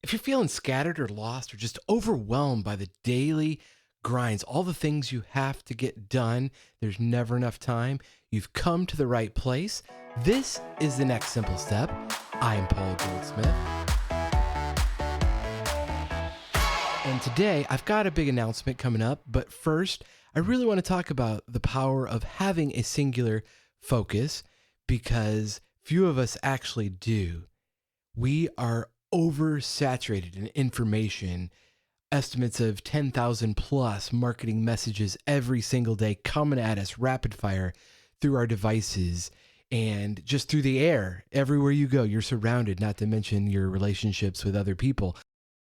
If you're feeling scattered or lost or just overwhelmed by the daily grinds, all the things you have to get done, there's never enough time, you've come to the right place. This is the next simple step. I'm Paul Goldsmith. And today I've got a big announcement coming up, but first, I really want to talk about the power of having a singular focus because few of us actually do. We are oversaturated in information, estimates of 10,000 plus marketing messages every single day coming at us rapid fire through our devices and just through the air. Everywhere you go, you're surrounded, not to mention your relationships with other people.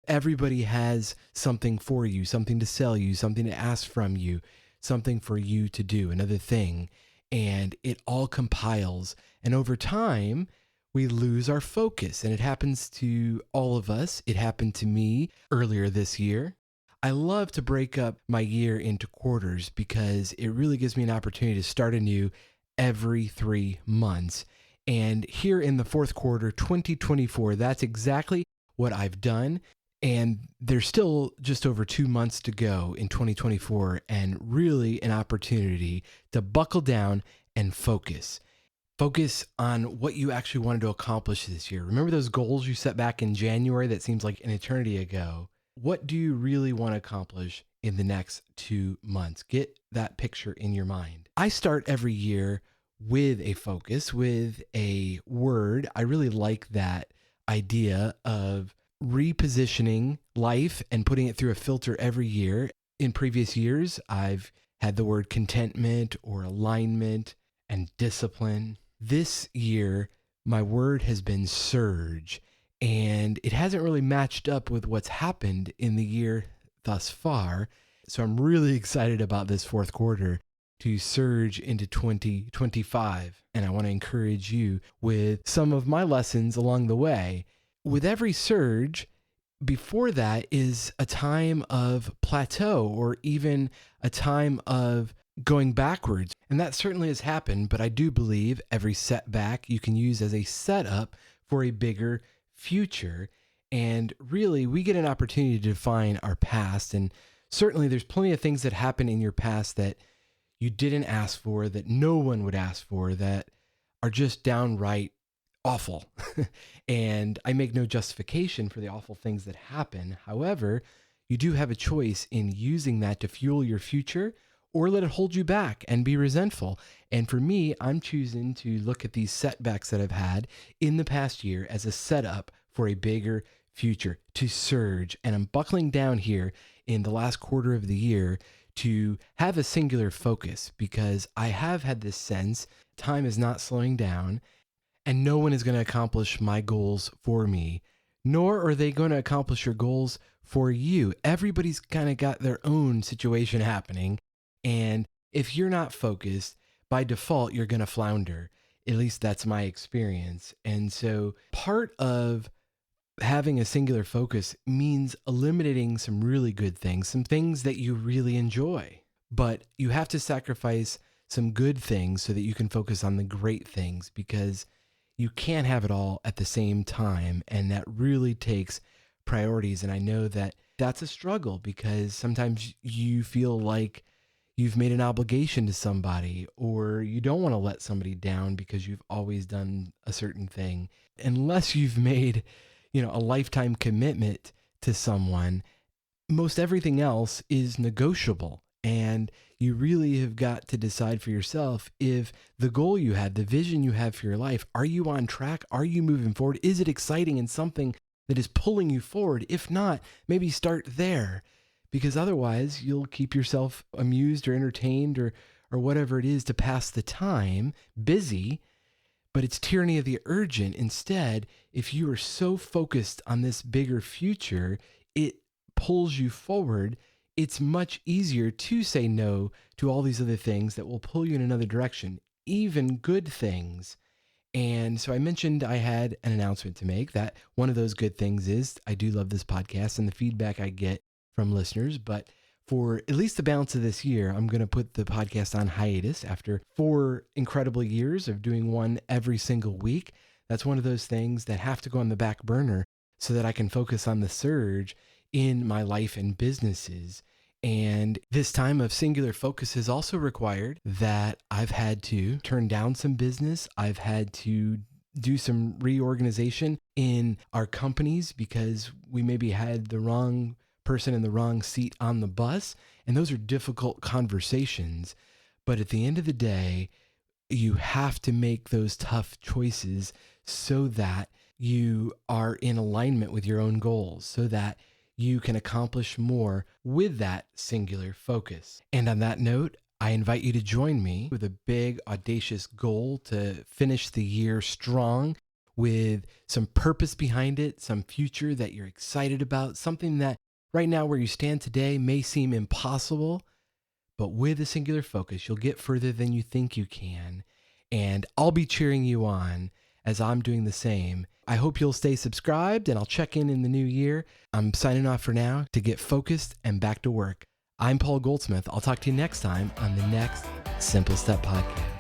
Everybody has something for you, something to sell you, something to ask from you, something for you to do, another thing. And it all compiles. And over time, we lose our focus, and it happens to all of us. It happened to me earlier this year. I love to break up my year into quarters because it really gives me an opportunity to start anew every 3 months. And here in the fourth quarter, 2024, that's exactly what I've done. And there's still just over 2 months to go in 2024, and really an opportunity to buckle down and focus. Focus on what you actually wanted to accomplish this year. Remember those goals you set back in January that seems like an eternity ago? What do you really want to accomplish in the next 2 months? Get that picture in your mind. I start every year with a focus, with a word. I really like that idea of repositioning life and putting it through a filter every year. In previous years, I've had the word contentment or alignment and discipline. This year, my word has been surge, and it hasn't really matched up with what's happened in the year thus far. So I'm really excited about this fourth quarter to surge into 2025. And I want to encourage you with some of my lessons along the way. With every surge, before that is a time of plateau or even a time of going backwards. And that certainly has happened, but I do believe every setback you can use as a setup for a bigger future. And really, we get an opportunity to define our past. And certainly there's plenty of things that happen in your past that you didn't ask for, that no one would ask for, that are just downright awful. And I make no justification for the awful things that happen. However, you do have a choice in using that to fuel your future or let it hold you back and be resentful. And for me, I'm choosing to look at these setbacks that I've had in the past year as a setup for a bigger future to surge. And I'm buckling down here in the last quarter of the year to have a singular focus because I have had this sense time is not slowing down and no one is going to accomplish my goals for me, nor are they going to accomplish your goals for you. Everybody's kind of got their own situation happening. And if you're not focused, by default, you're going to flounder. At least that's my experience. And so part of having a singular focus means eliminating some really good things, some things that you really enjoy. But you have to sacrifice some good things so that you can focus on the great things because you can't have it all at the same time. And that really takes priorities. And I know that that's a struggle because sometimes you feel like you've made an obligation to somebody, or you don't want to let somebody down because you've always done a certain thing. Unless you've made, a lifetime commitment to someone, most everything else is negotiable. And you really have got to decide for yourself if the goal you had, the vision you have for your life, are you on track? Are you moving forward? Is it exciting and something that is pulling you forward? If not, maybe start there. Because otherwise you'll keep yourself amused or entertained or whatever it is to pass the time, busy, but it's tyranny of the urgent. Instead, if you are so focused on this bigger future, it pulls you forward. It's much easier to say no to all these other things that will pull you in another direction, even good things. And so I mentioned I had an announcement to make that one of those good things is I do love this podcast and the feedback I get from listeners, but for at least the balance of this year, I'm going to put the podcast on hiatus after 4 incredible years of doing one every single week. That's one of those things that have to go on the back burner so that I can focus on the surge in my life and businesses. And this time of singular focus has also required that I've had to turn down some business. I've had to do some reorganization in our companies because we maybe had the wrong person in the wrong seat on the bus. And those are difficult conversations. But at the end of the day, you have to make those tough choices so that you are in alignment with your own goals, so that you can accomplish more with that singular focus. And on that note, I invite you to join me with a big, audacious goal to finish the year strong with some purpose behind it, some future that you're excited about, something that right now where you stand today may seem impossible, but with a singular focus, you'll get further than you think you can. And I'll be cheering you on as I'm doing the same. I hope you'll stay subscribed, and I'll check in the new year. I'm signing off for now to get focused and back to work. I'm Paul Goldsmith. I'll talk to you next time on the next Simple Step Podcast.